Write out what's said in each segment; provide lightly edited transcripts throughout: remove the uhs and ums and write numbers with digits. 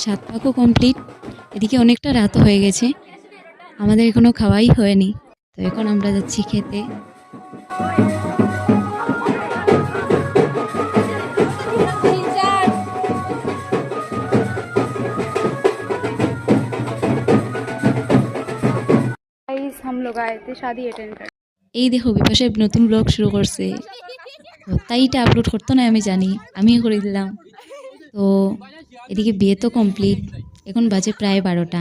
সাত পাকও কমপ্লিট। এদিকে অনেকটা রাতও হয়ে গেছে, আমাদের এখনো খাওয়াই হয়নি। তো এখন আমরা যাচ্ছি খেতে। हम लोग आए थे शादी अटेंड कर। এই দেখো বিপাশা নতুন ব্লগ শুরু করছে। তো তাই এটা আপলোড করতো না আমি জানি, আমিও করে দিলাম। তো এদিকে বিয়ে তো কমপ্লিট, এখন বাজে প্রায় 12টা।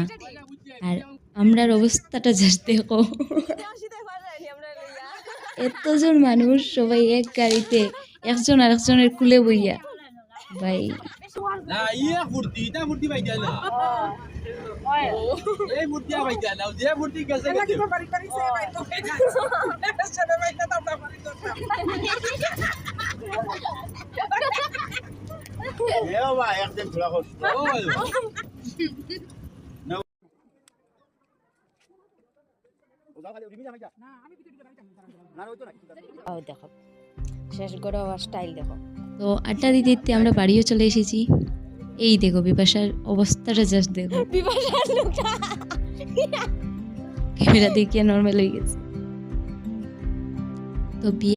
আর আমরার অবস্থাটা জাস্ট দেখো, এতজন মানুষ সবাই এক গাড়িতে, একজন আরেকজনের কুলে বইয়া। ভাই না ইয়ে মূর্তি এটা মূর্তি পাই যায় না এই মূর্তি পাই যায় না যে মূর্তি গেছে গেছে এও ভাই একদিন থোড়া কষ্ট দেখো শেষ করে স্টাইল দেখো। তো আড্ডা দিতে দিতে আমরা বাড়িও চলে এসেছি। এই দেখো বিপাশার অবস্থাটা জাস্ট দেখো, ক্যামেরা দেখিয়ে নর্মাল হয়ে গেছে। তো বিয়ে